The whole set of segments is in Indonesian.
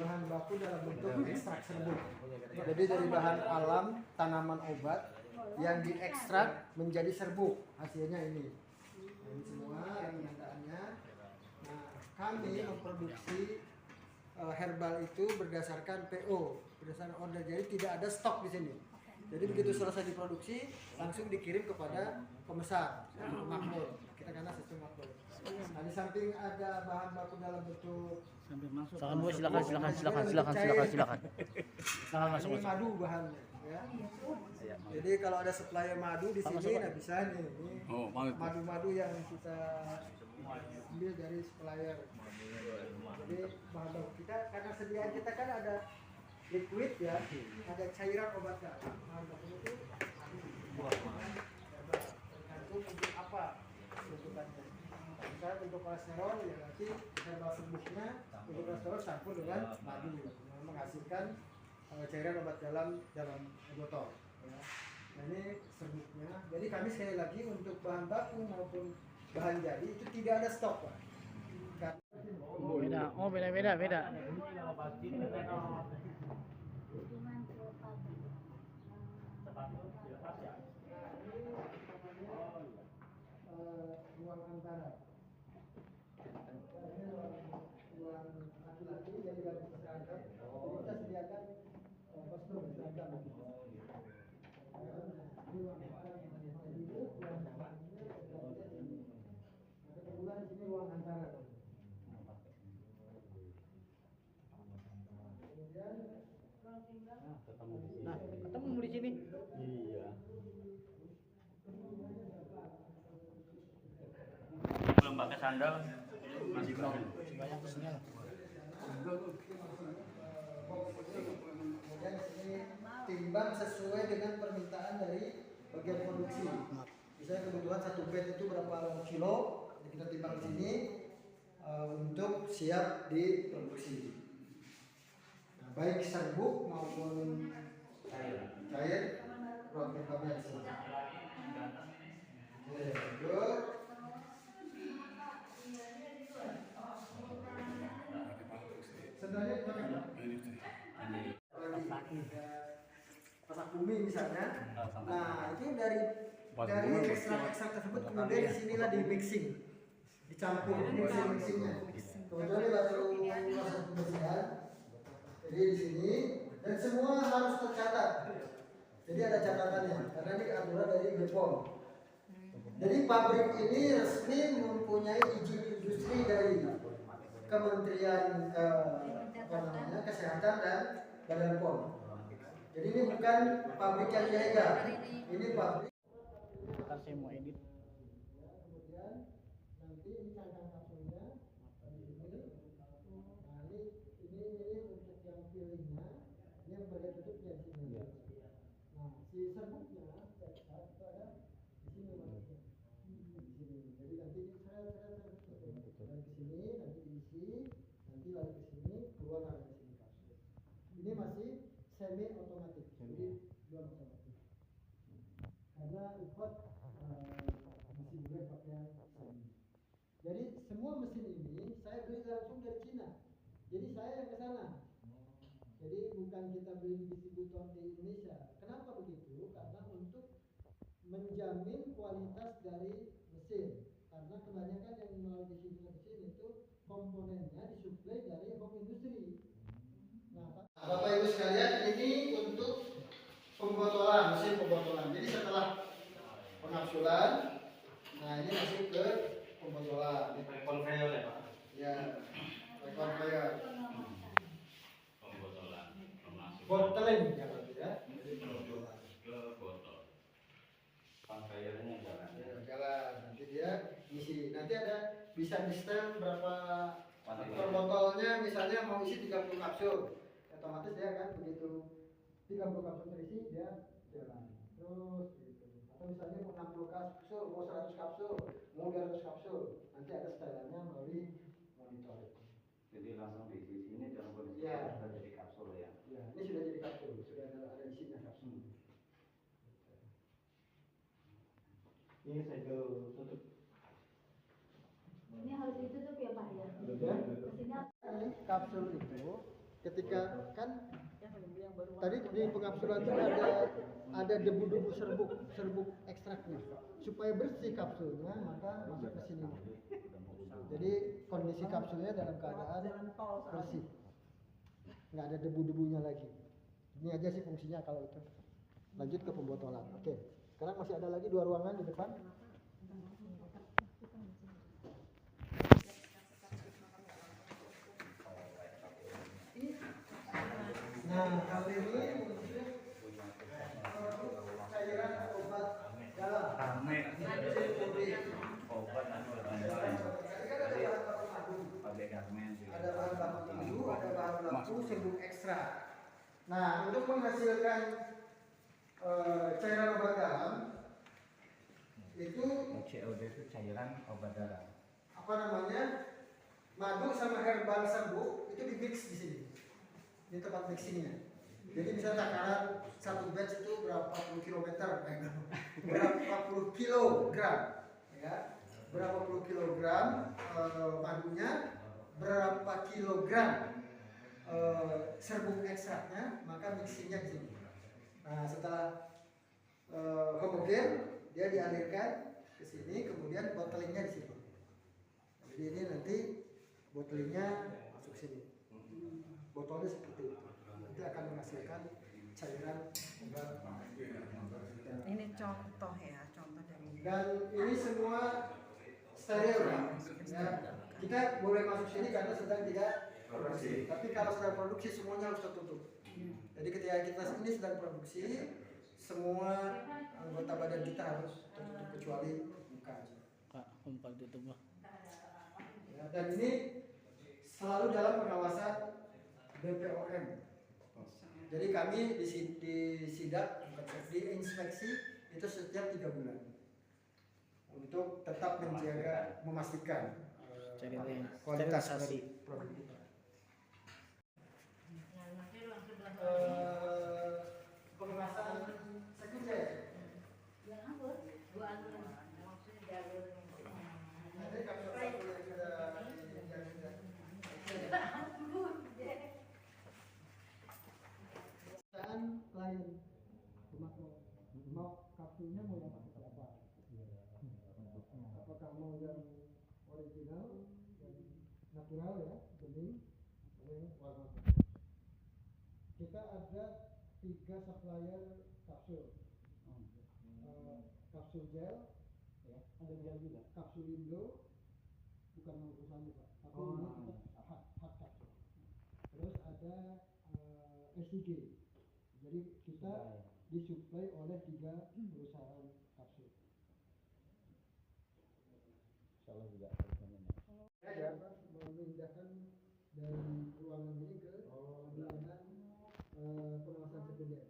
bahan baku dalam bentuk ekstrak serbuk. Jadi dari bahan alam tanaman obat yang diekstrak menjadi serbuk, hasilnya ini. Nah, ini semua pendaannya. Nah, kami memproduksi herbal itu berdasarkan PO, berdasarkan order. Jadi tidak ada stok di sini. Jadi begitu selesai diproduksi langsung dikirim kepada pemesan, makmur. Kita karena sistem makmur. Nah, di samping ada bahan baku dalam bentuk silakan Bu, silakan masuk. Ini madu bahannya ya. Jadi kalau ada supplier madu di sini nah bisa nih. Ini madu-madu yang kita ambil dari supplier. Jadi bahan baku kita karena sediaan kita kan ada liquid ya, ada cairan obat garam. Bahan baku itu tergantung untuk apa bentukannya. Misalnya untuk kolesterol ya nanti herbal serbuknya untuk kolesterol campur dengan madu menghasilkan cairan obat dalam botol ya. Nah ini serbuknya. Jadi kami sekali lagi untuk bahan baku maupun bahan jadi itu tidak ada stok Pak. Beda. Ruang antara ruang laki-laki yang diganti seragam. Jadi kita sediakan kostum seragam. Ini ruang antara jadi itu ruang antara. Kebetulan di sini ruang antara. Kemudian ketemu di sini. Iya. Belum pakai sandal, masih belum. Banyak kesenian. Kemudian di sini timbang sesuai dengan permintaan dari bagian produksi. Misalnya kebutuhan satu bed itu berapa kilo, kita timbang di sini untuk siap diproduksi. Nah, baik serbuk maupun cair, produk kami di sini. Lanjut. Sebenarnya pasak bumi misalnya. Nah itu dari ekstrak tersebut kemudian disinilah di mixing, dicampur mixingnya. Kemudian baru proses pembersihan. Jadi di sini dan semua harus tercatat. Jadi ada catatannya karena ini aturan dari BPOM. Jadi pabrik ini resmi mempunyai izin industri dari Kementerian Kesehatan dan Badan POM. Jadi ini bukan pabrik yang ilegal. Ini pabrik. Ntar saya mau edit. Kemudian nanti ini cangkang kapsulnya. Nah ini untuk yang fillingnya, ini yang bagian tutupnya di sini. Nah si serbuknya itu ada di sini. langsung dari Cina. Jadi saya yang ke sana. Jadi bukan kita beli distributor di Indonesia. Kenapa begitu? Karena untuk menjamin kualitas dari mesin. Karena kebanyakan yang melalui distributor mesin itu komponennya disuplai dari home industry. Nah, Bapak Ibu sekalian, ini untuk pembotolan, mesin pembotolan. Jadi setelah pengapsulan, nah ini masuk ke pembotolan. Konveyor ya Pak? Ya, konveyor. Pembotolan. Bottling ya Pak ya. Ke botol. Konveyornya jalan. Ya, jalan. Nanti dia isi. Nanti ada bisa di setel berapa per botolnya, misalnya mau isi 30 kapsul. Otomatis dia kan begitu 30 kapsul terisi dia jalan terus gitu. Atau misalnya mau 60 kapsul, mau 100 kapsul, mau 200 kapsul, nanti ada setelannya melalui monitor itu. Jadi langsung di sini dalam kondisi Ya. sudah jadi kapsul ya. Ya, ini sudah jadi kapsul, sudah ada isinya kapsul. Ini segel tutup. Ini harus ditutup ya Pak ya. Ya. Mesinnya Kapsul itu ketika kan tadi di pengapsulan itu ada debu-debu serbuk ekstraknya. Supaya bersih kapsulnya maka masuk ke sini. Jadi kondisi kapsulnya dalam keadaan bersih. Nggak ada debu-debunya lagi. Ini aja sih fungsinya kalau itu. Lanjut ke pembotolan. Oke. Sekarang masih ada lagi 2 ruangan di depan. Nah, kalau ini cairan obat dalam. Rame. Obat pakai garmen. Ada bahan baku tisu, ada bahan baku serbuk ekstra. Nah, untuk menghasilkan cairan obat dalam itu COD itu cairan obat dalam. apa namanya? Madu sama herbal serbuk itu di mix di sini. Di tempat mixingnya. Jadi misalnya takaran satu batch itu berapa puluh kilometer, berapa puluh kilogram, ya, berapa puluh kilogram madunya, berapa kilogram serbuk ekstraknya, maka mixingnya di sini. Nah setelah homogen dia dialirkan ke sini, kemudian bottlingnya di sini. Jadi ini nanti bottlingnya masuk sini. Botolnya seperti itu. Nanti akan menghasilkan cairan obat. Ini contoh ya, contoh dari Dan ini semua steril ya. Kita boleh masuk sini karena sedang tidak produksi. Tapi kalau sedang produksi semuanya harus tertutup. Jadi ketika kita ini sedang produksi, semua anggota badan kita harus tertutup kecuali muka aja. Kak, umpan tutup lah. Ya, dan ini selalu dalam pengawasan BPOM. Jadi kami di sidak, di inspeksi itu setiap 3 bulan untuk tetap menjaga, memastikan kualitas dari produk kita. Pengemasan sekunder. yang anggur, 2 anggur. Maksudnya jalur Ada kapsul-kapsul yang sudah klien mau kapsulnya mau yang seperti apa? Apakah mau yang original, yang natural ya, bening, atau yang warna? Kita ada 3 supplier kapsul. Kapsul gel, ya, ada gel juga. Kapsul Indo, bukan nama perusahaan Pak, tapi ini tetap hard kapsul. Terus ada SIG. Jadi kita disuplai oleh 3 perusahaan kapsul. Insyaallah juga Ya, memindahkan dari ruangan ini ke ruangan pengawasan sekunder.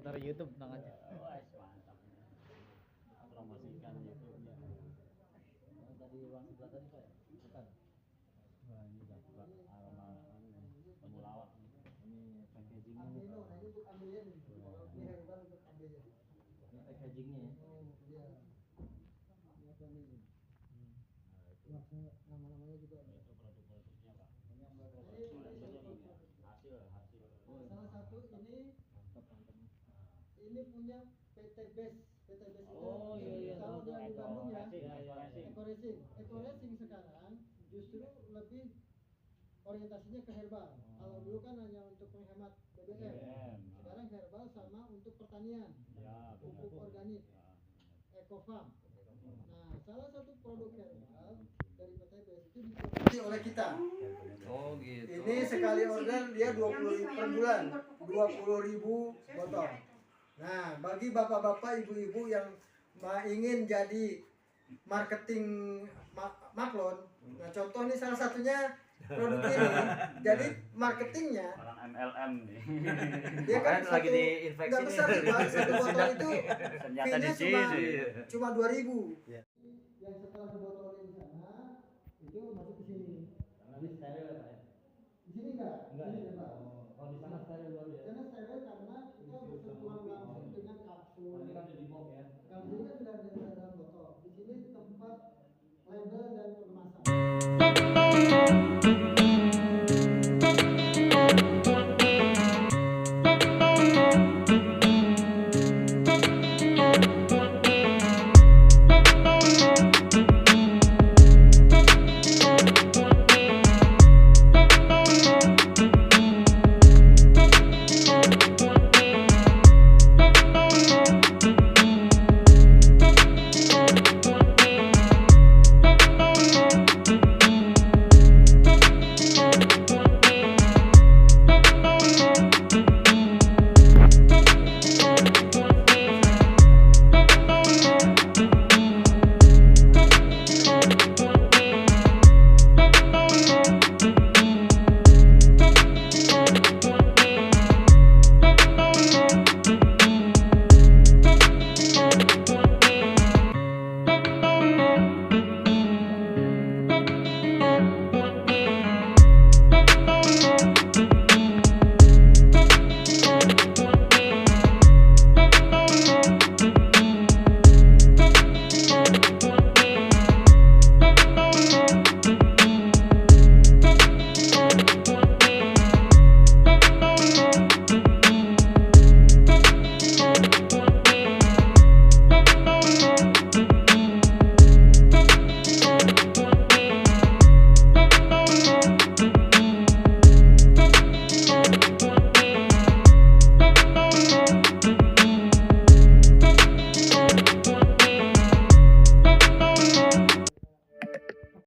taruh YouTube tenang aja. Wah, mantap. Promosikan YouTube-nya. Tadi uang sebelah tadi Pak ya? Bukan. Wah, ini udah buka aroma temulawak. Ini packagingnya nih. Amino, nah ini untuk ambilnya nih. Ini herbal untuk ambilnya. Ini packagingnya ya. Oh, iya. Ini apa nih? Wah, nama-namanya juga. Itu produk-produknya, Pak. Ini yang berapa? Hasil. Salah satu ini Mantap mantap. ini punya PT Base. PT Base itu Oh, iya, tahu tahu, yang di tahu. Bandung ya. Iya. Eco Racing. Eco Racing sekarang justru lebih orientasinya ke herbal. Kalau dulu kan hanya untuk menghemat BBM. Sekarang herbal sama untuk pertanian. Ya, Pupuk organik. Eco Farm. Nah, salah satu produk herbal dari PT Base itu diproduksi oleh kita. Oh gitu. Ini sekali order dia 20.000 per bulan, 20.000 botol. Nah, bagi bapak-bapak, ibu-ibu yang ingin jadi marketing maklon, nah contoh nih salah satunya produk ini. Jadi marketingnya orang MLM nih. dia kan Makanya lagi diinfeksi nggak besar nih. nih, Pak. Satu botol itu Senjata di fee-nya sini. cuma 2.000. Iya. Yang setelah dibotolin di sana itu masuk ke sini. Karena ini steril ya Pak ya? Di sini enggak? Enggak Di ya? sini, Pak. Oh di sana steril baru ya? Karena steril karena kita bersentuhan langsung dengan kapsul. Oh, ini kan udah di box ya? Kalau di sini kan